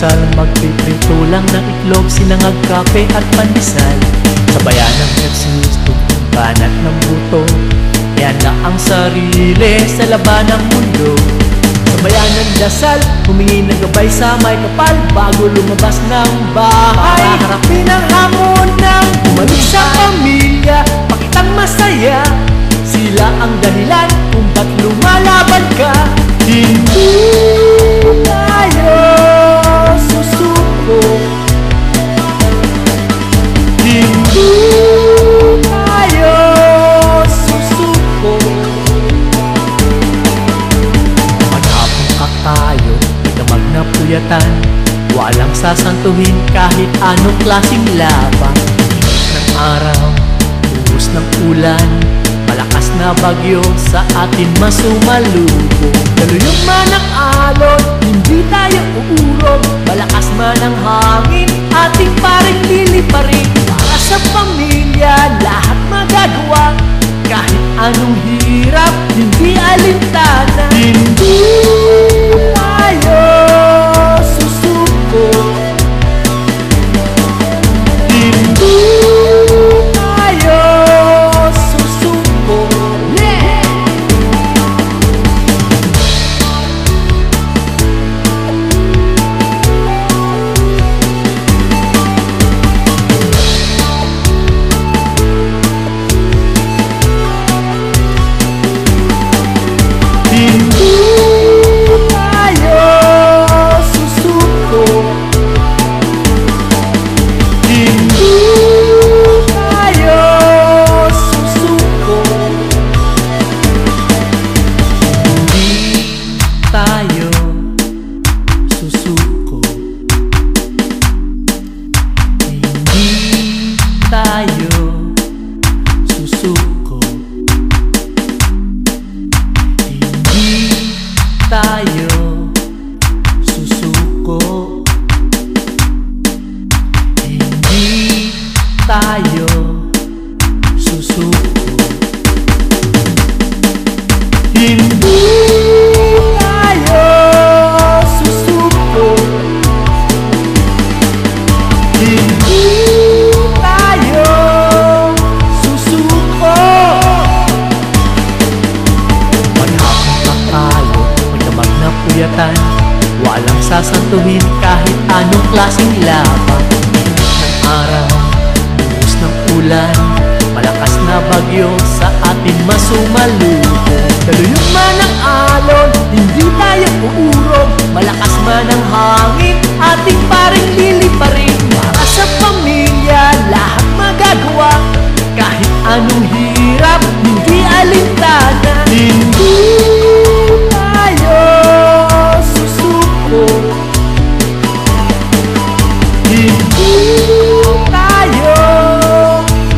almusal, magpiprito lang ng itlog, sinangag, kape at pandesal. Sabayan ng ersisyo, banat ng buto, yan na ang sarili sa laban ng mundo. Sabayan ng dasal, humingi ng gabay sa may kapal, bago lumabas ng bahay, para harapin ang hamon ng bumalik sa pamilya. Pakitang masaya, sila ang dahilan kung ba't lumalaban ka. Hindi tayo susuko, hindi tayo susuko. Manapong ka tayo, damag na puyatan, walang sasantuhin kahit anong klaseng laban. Init ng araw, buhos ng ulan, malakas na bagyo sa atin masumalubong. Daluyong man ang alon, hindi tayo uurong, malakas man ang hangin, ating paring liliparin. Para sa pamilya, lahat magagawa, kahit anong hirap, hindi alintana. Hindi tayo susuko, hindi tayo susuko. Hindi tayo susuko, hindi tayo susuko, hindi tayo susuko, hindi tayo susuko, tayo susuko, hindi tayo susuko, hindi tayo susuko, hindi tayo susuko. Manhapon pa tayo, magdamag na puyatan, walang sasantuhin kahit anong klaseng laban. Init ng araw, buhos ng ulan, malakas na bagyo sa atin masumalubong. Daluyong man ang alon, hindi tayo uurong, malakas man ang hangin, ating paring liliparin. Para sa pamilya, lahat magagawa, kahit anong hirap, hindi alintana. Hindi tayo susuko, hindi tayo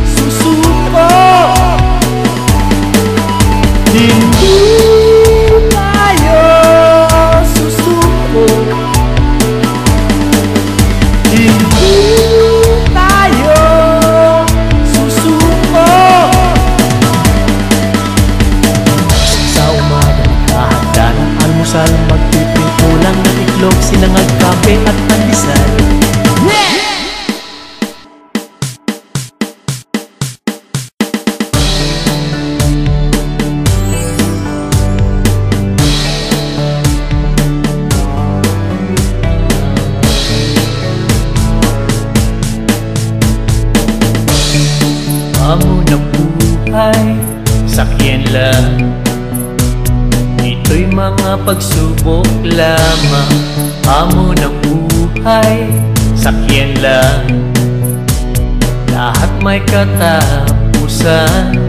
susuko, hindi tayo susuko, hindi tayo susuko. Sa umaga, hahanda ng almusal, magpiprito lang ng itlog, sinangag, kape at pandesal. Amo ng buhay, sakyan lang, ito'y mga pagsubok lamang. Amo ng buhay, sakyan lang, lahat may katapusan.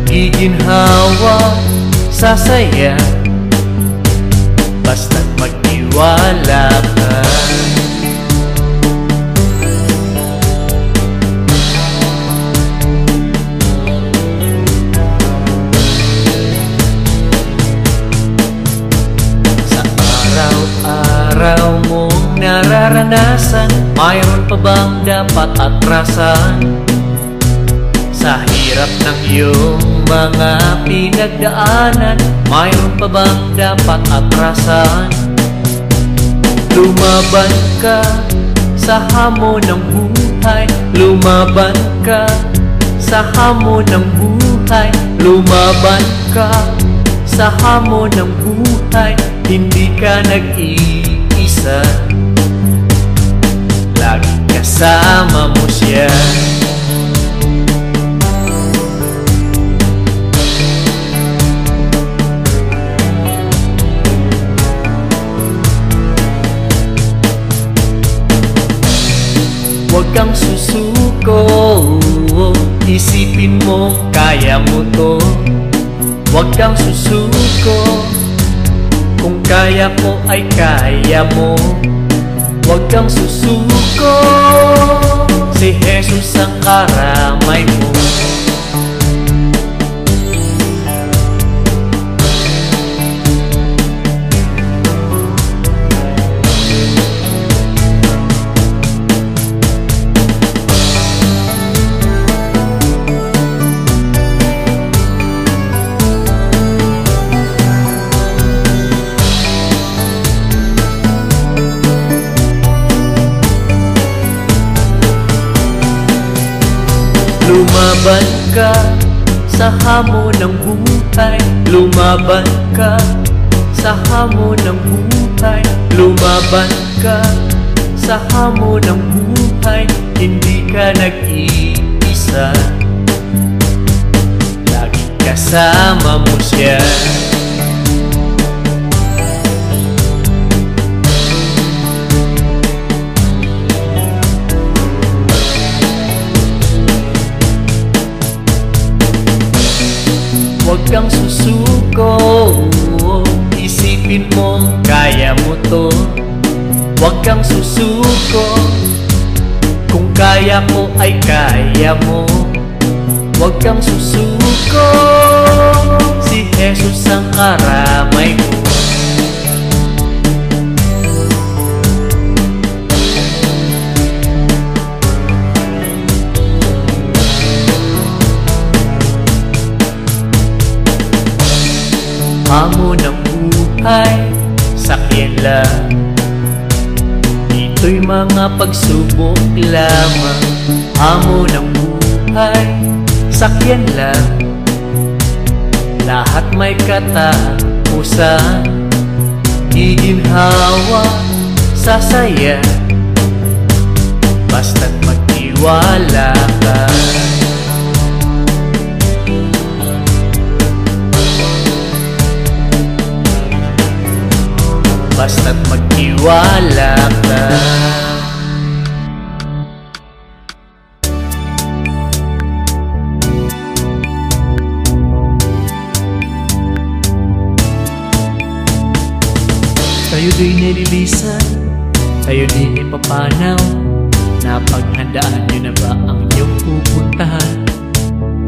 Giginhawa, sasaya, basta't magtiwala ka. Araw mong nararanasan, mayroon pa bang dapat atrasan? Sa hirap ng iyong mga pinagdaanan, mayroon pa bang dapat atrasan? Lumaban ka sa hamon ng buhay. Lumaban ka sa hamon ng buhay. Lumaban ka sa hamon ng buhay. Hindi ka nag-iisa, lagi kasama mo siya. Huwag kang susuko, isipin mo kaya mo to. Huwag kang susuko, kung kaya ko ay kaya mo. Huwag kang susuko, si Jesus ang karamay mo. Lumaban ka sa hamon ng buhay. Lumaban ka sa hamon ng buhay. Lumaban ka sa hamon ng buhay. Hindi ka nag-iisa, lagi kasama mo siya. Huwag kang susuko, isipin mo kaya mo to. Huwag kang susuko, kung kaya ko ay kaya mo. Huwag kang susuko, si Jesus ang karamay mo. Hamon ng buhay, sakyan lang. Ito'y mga pagsubok lamang. Hamon ng buhay, sakyan lang. Lahat may katapusan. Iginhawa, sasaya, basta't magtiwala ka. Basta't magtiwala ka. Tayo do'y nililisan, tayo din ipapanaw. Napaghandaan nyo na ba ang inyong pupuntahan?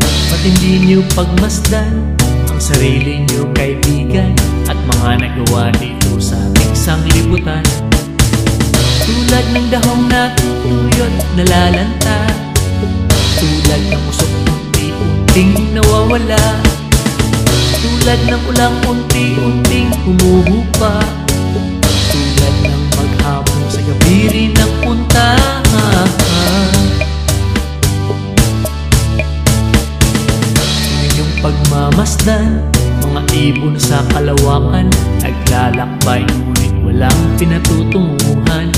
Ba't hindi nyo pagmasdan ang sarili nyo, kaibigan, at mga nagawa dito sa ating sanglibutan? Tulad ng dahong natutuyot, nalalanta. Tulad ng usok unti-unting nawawala. Tulad ng ulang unti-unting humuhupa. Tulad ng maghapon sa gabi rin ng puntahan. Inyong pagmamasdan, mga ibon sa kalawakan, naglalakbay ngunit walang pinatutunguhan.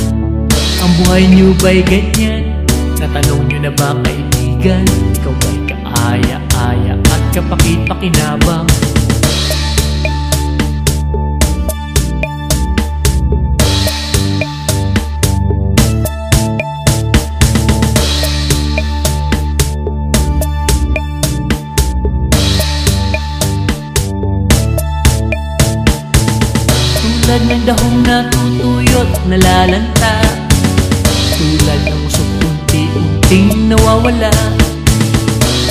Ang buhay nyo ba'y ganyan? Natanong nyo na ba, kaibigan? Ikaw ba'y kaaya-aya at kapakit-pakinabang? Tulad ng dahong natutuyot, nalalanta. Tulad ng usok unti-unting nawawala.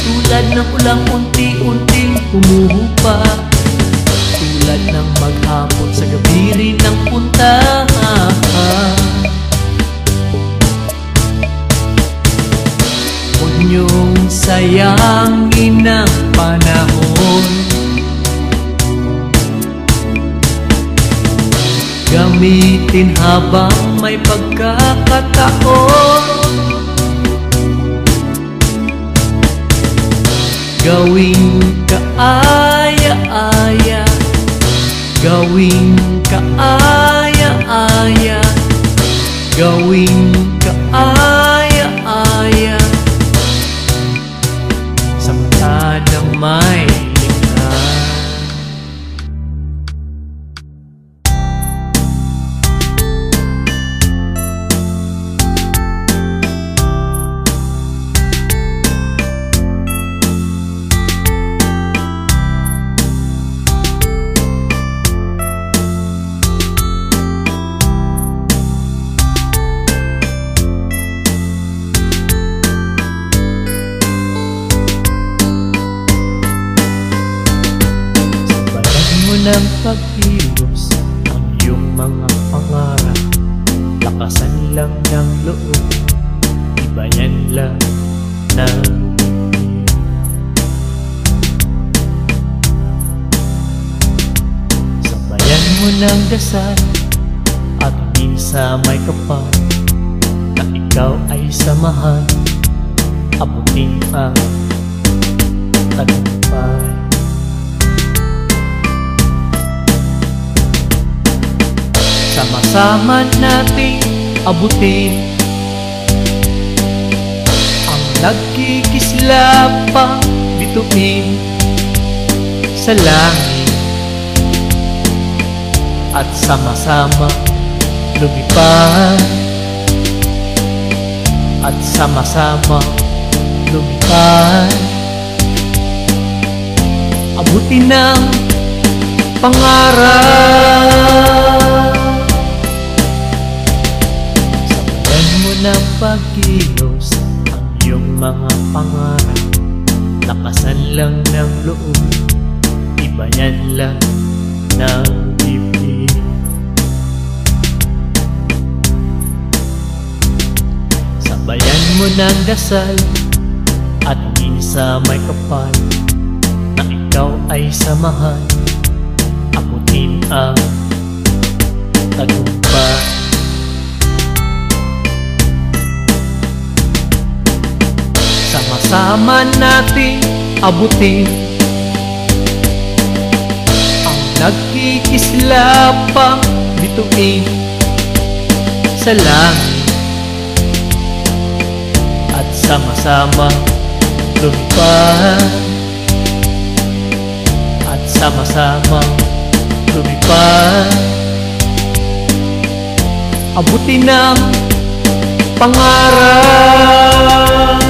Tulad ng ulang unti-unting humuhupa. Tulad ng maghapon sa gabi rin ng puntahan. Huwag niyong sayangin ang panahon. gamitin habang may pagkakataon. Gawing kaaya-aya, gawing kaaya-aya, gawing kaaya-aya, samantalang may likha. Ng pagkilos ang iyong mga pangarap, lakasan lang ng loob, ibayan lang ng bibig. Sabayan mo ng dasal at minsa may kapal, na ikaw ay samahan, abutin ang tagumpay. Sama-sama nating abutin ang nagkikislapang bituin sa langit, at sama-sama lumipad, at sama-sama lumipad. Abutin ang pangarap, ng pagkilos ang iyong mga pangarap, lakasan lang ng loob, ibayan lang ng bibig. Sabayan mo ng dasal at minsa may kapal, na ikaw ay samahan, abutin ang tagumpay. Sama-sama nating abutin ang nagkikislapang bituin sa langit, at sama-sama lumipad, at sama-sama lumipad. Abutin ang pangarap,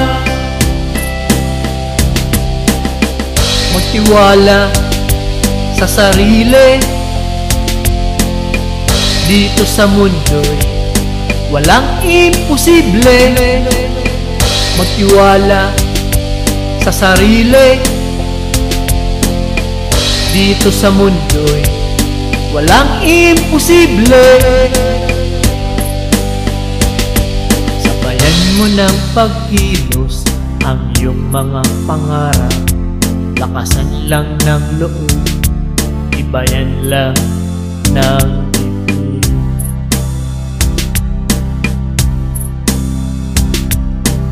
magtiwala sa sarili. Dito sa mundo'y walang imposible. Magtiwala sa sarili. Dito sa mundo'y walang imposible. Sabayan mo ng pagkilos ang iyong mga pangarap, lakasan lang ng loob, ibayan lang ng bibig.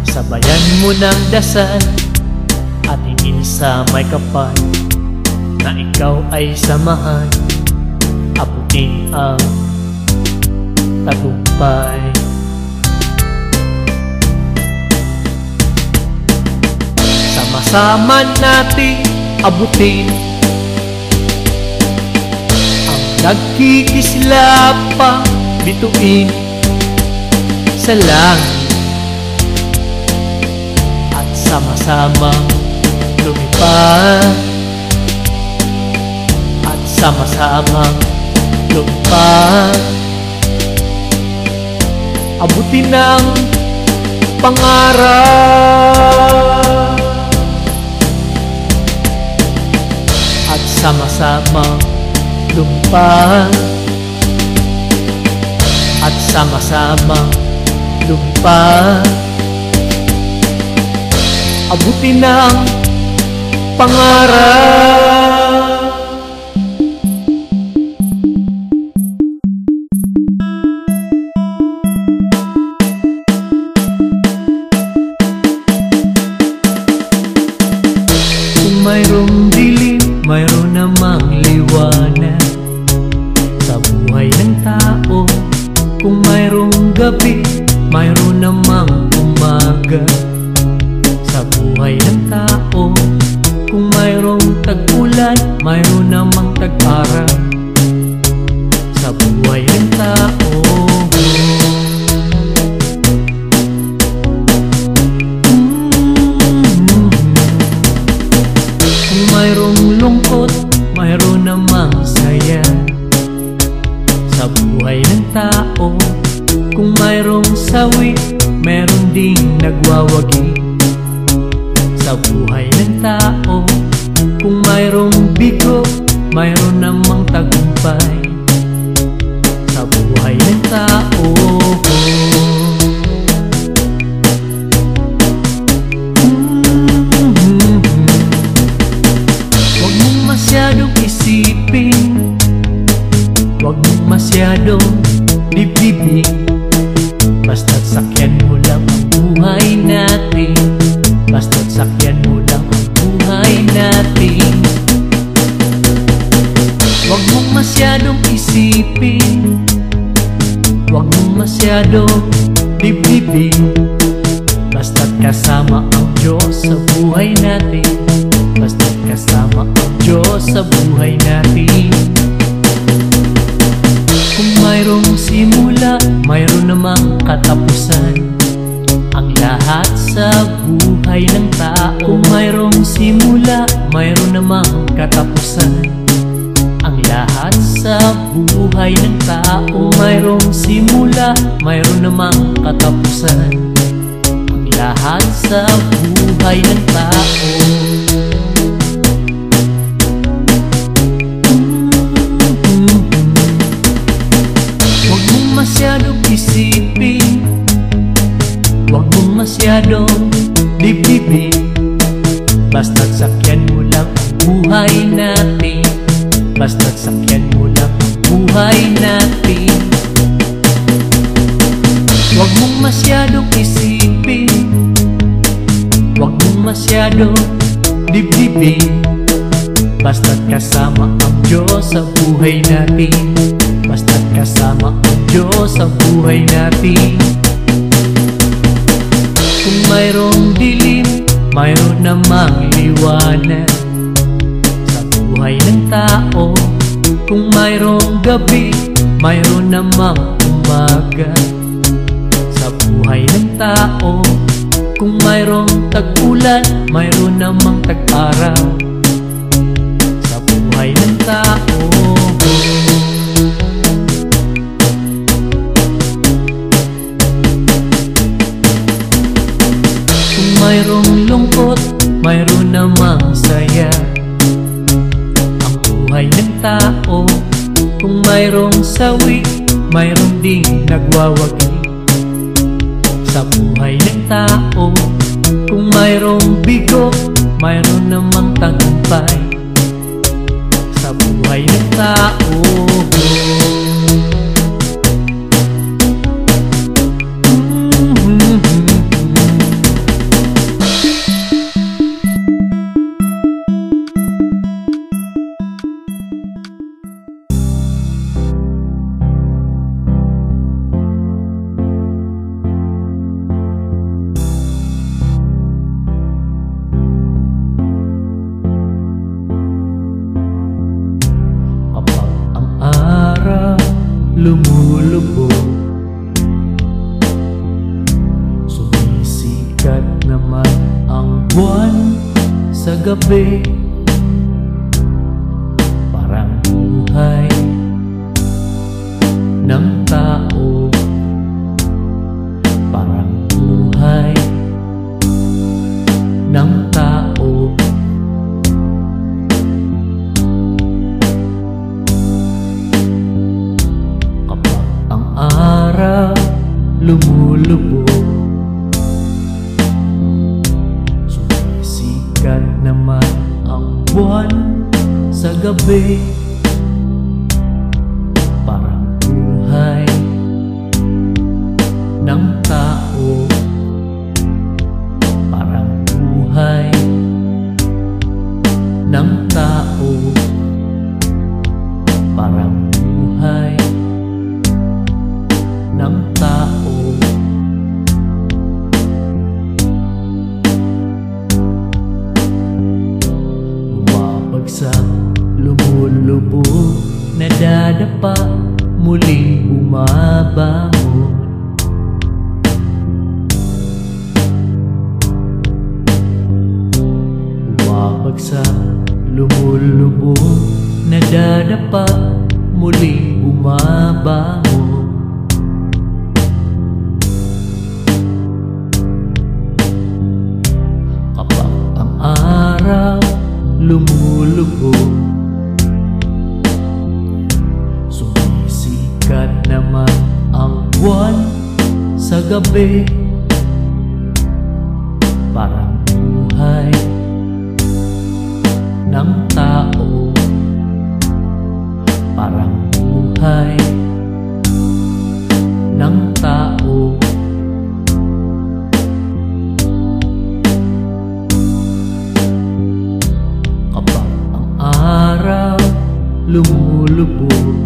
Sabayan mo ng dasal at hingin sa may kapal, na ikaw ay samahan, abutin ang tagumpay. Sama-sama nating abutin ang nagkikislapang bituin sa langit, at sama-sama lumipad, at sama-sama lumipad. Abutin ang pangarap, at sama-sama lumipad, at sama-sama lumipad. Abutin ang pangarap. mayroong dilim, mayroon namang liwanag sa buhay ng tao. Kung mayroong gabi, mayroon namang umaga sa buhay ng tao. Kung mayroong tag-ulan, mayroon namang tag-araw sa buhay ng tao. Kung mayroong lungkot, mayroon namang saya sa buhay ng tao. Kung mayroong sawi, mayroon ding nagwawagi sa buhay ng tao. Kung mayroong bigo, mayroon namang tagumpay sa buhay ng tao. Huwag mong masyadong isipin, huwag mong masyadong dibdibin, basta't sakyan mo lang ang buhay natin. Basta't sakyan mo lang ang buhay natin. Huwag mong masyadong isipin, huwag mong masyadong dibdibin, basta't kasama ang Diyos sa buhay natin. Basta't kasama ang Diyos sa buhay natin. Kung mayroong simula, mayroon namang katapusan ang lahat sa buhay ng tao. Kung mayroong simula, mayroon namang katapusan ang lahat sa buhay ng tao. Kung mayroong simula, mayroon namang katapusan ang lahat sa buhay ng tao. Huwag mong masyadong isipin, huwag mong masyadong dibdibin, basta't sakyan mo lang ang buhay natin. Basta't sakyan mo lang ang buhay natin. Huwag mong masyadong isipin, huwag mong masyadong dibdibin, basta't kasama ang Diyos sa buhay natin. Basta't kasama ang Diyos sa buhay natin. Kung mayroong dilim, mayroon namang liwanag sa buhay ng tao. Kung mayroong gabi, mayroon namang umaga sa buhay ng tao. Kung mayroong tag-ulan, mayroon namang tag-araw sa buhay ng tao. Mayroong lungkot, mayroon namang saya ang buhay ng tao. Kung mayroong sawi, mayroon ding nagwawagi sa buhay ng tao. Kung mayroong bigo, mayroon namang tagumpay sa buhay ng tao. Lumulubog, sumisikat naman ang buwan sa gabi. Parang buhay ng tao, parang buhay ng tao. Araw lumulubog, sumisikat naman ang buwan sa gabi. Parang buhay ng tao, parang buhay Pumapagsak, lumulubog, nadadapa, muling bumabangon. Pumapagsak, lumulubog, nadadapa, muling bumabangon. Kapag ang araw lumulubog, sumisikat naman ang buwan sa gabi. Parang buhay ng tao, parang buhay ng tao. Kapag ang araw lumulubog,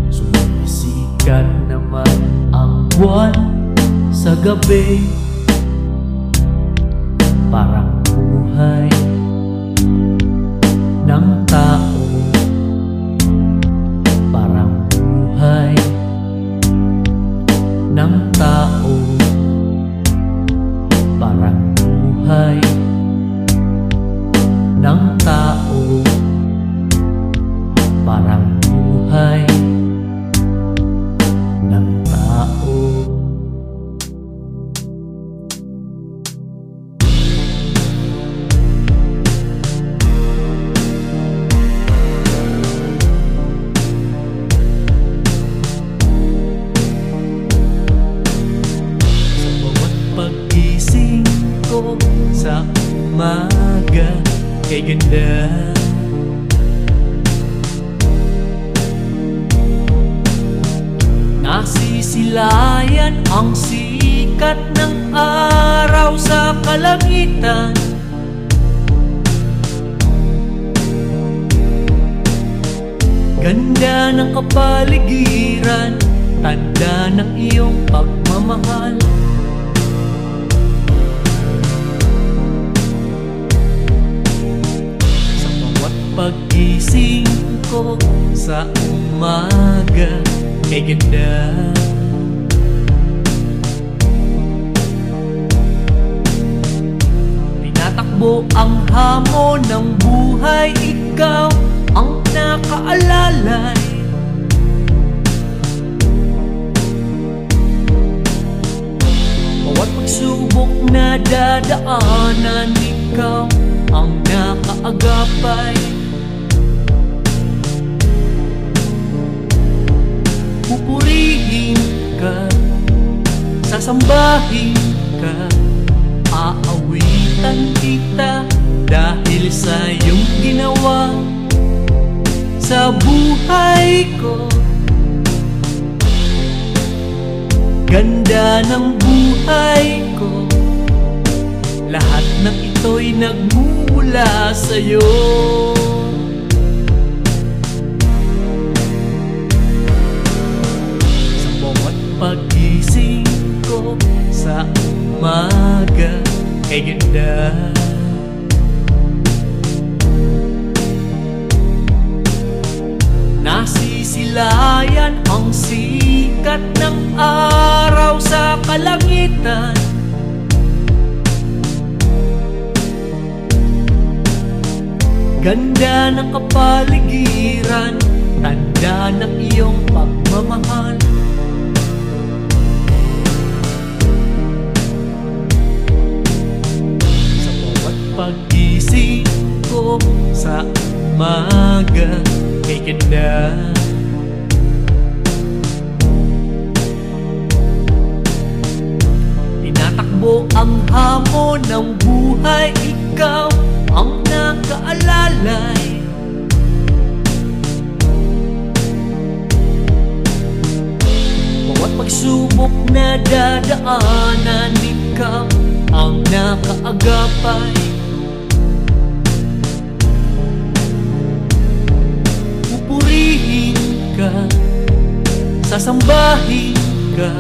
sumisikat naman ang buwan sa gabi. Parang buhay ng tao, parang buhay ng tao, parang buhay ng tao, parang buhay ng tao. Pagising ko sa umaga, kay ganda. Nasisilayan ang sikat ng araw sa kalangitan. Ganda ng kapaligiran, tanda ng iyong pagmamahal. Pagising ko sa umaga, kay ganda. Tinatakbo ang hamon ng buhay, ikaw ang nakaalalay. Bawat pagsubok na dadaanan, ikaw ang nakaagapay. Pupurihin ka, sasambahin ka, aawitan kita dahil sa iyong ginawa sa buhay ko. Ganda ng buhay ko, lahat ng ito'y nagmumula sa'yo. Pagising ko sa umaga, kay ganda. Nasisilayan ang sikat ng araw sa kalangitan. Ganda ng kapaligiran, tanda ng iyong pagmamahal. Pagising ko sa umaga, kay ganda. Tinatakbo ang hamon ng buhay, ikaw ang nakaalalay. Bawat pagsubok na dadaanan, ikaw ang nakaagapay. Pupurihin ka, sasambahin ka,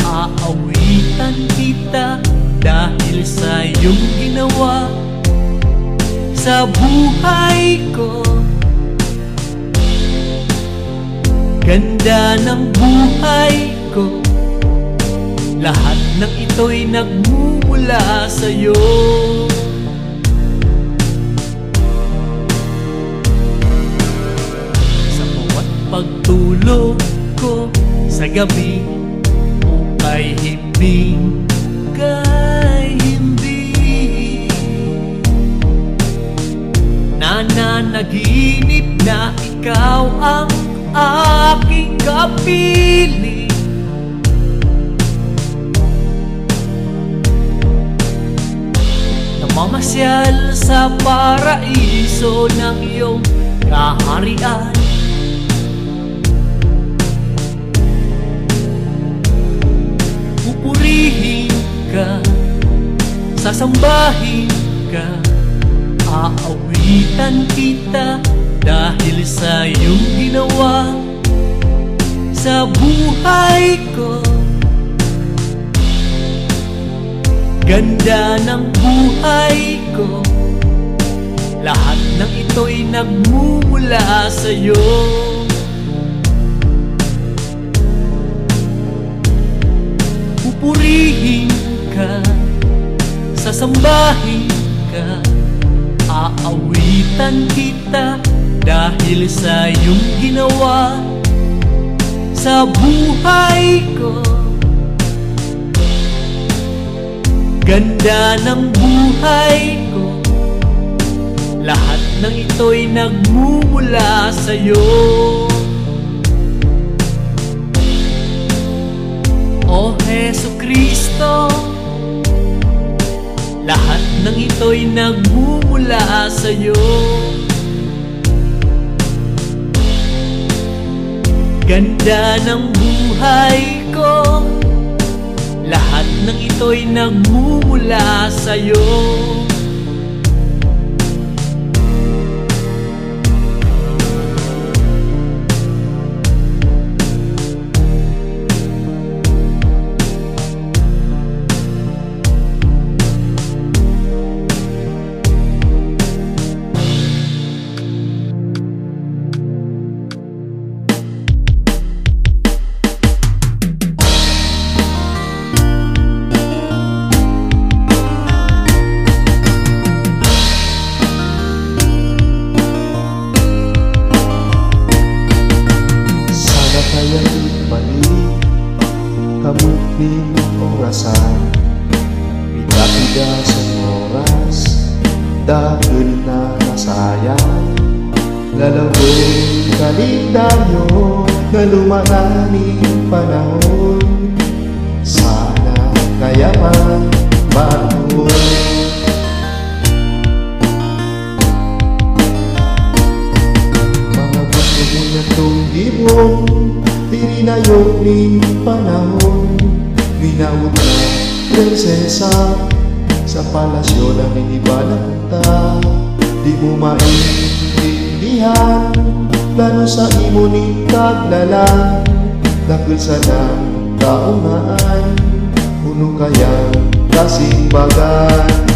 aawitan kita dahil sa iyong ginawa sa buhay ko. Ganda ng buhay ko, lahat ng ito'y nagmumula sa'yo. Sa bawat pagtulog ko sa gabi, o kay hindi, nananaginip na ikaw ang aking kapiling. Namamasyal sa paraiso ng iyong kaharian. Pupurihin ka, sasambahin ka, aawitan kita dahil sa iyong ginawa sa buhay ko. Ganda ng buhay ko, lahat ng ito'y nagmumula sa'yo. Pupurihin ka, sasambahin ka, aawitan kita dahil sa iyong ginawa sa buhay ko. Ganda ng buhay ko, lahat ng ito'y nagmumula sa'yo. O Jesucristo, lahat ng ito'y nagmumula sa'yo. Ganda ng buhay ko, lahat ng ito'y nagmumula sa'yo. Kamuting orasan, pida-pida sa oras, dahil na nasayang lalabong kalendaryo na lumaraning panahon. Sana kaya magbago. Mga gusto mo na itong ibong tininayok ning panahon. Minaot na prinsesa sa palasyo na minibalanta. Di mo maintindihan plano sa imo ni kaglalang. Dakil sa ng kaunaan, puno kayang kasimbagan.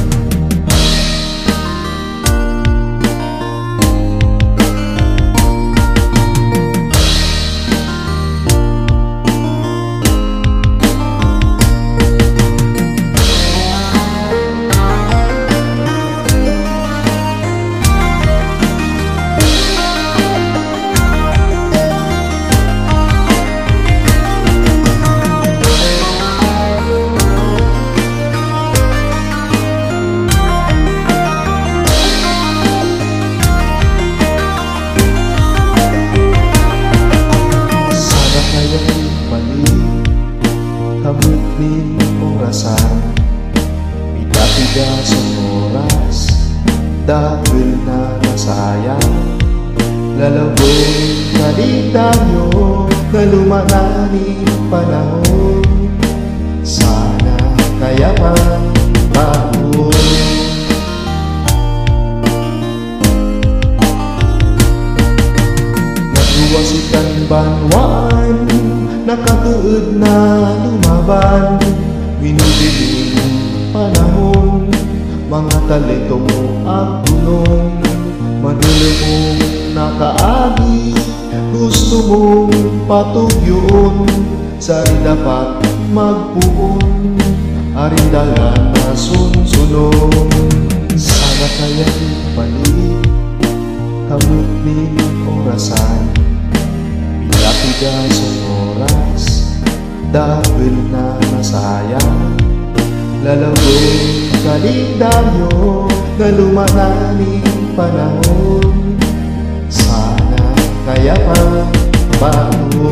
Kamuting orasan, pida-pida sa oras, dahil na nasayang lalabong kalendaryo na lumaraning panahon. Sana kaya magbago. Nagluwasikan banwan, nakatuod na lumaban. Minudiling panahon, mga talento mo ang tunong manulong mong nakaagi. Gusto mong patugyon sa dapat magpuon, aring dalan na sunsunong. Sana kaya'y palit kamot ning orasan, pila-pila sa oras dahil na nasayang. Lalawin kalendaryo na lumananing panahon, sana kaya pa bago.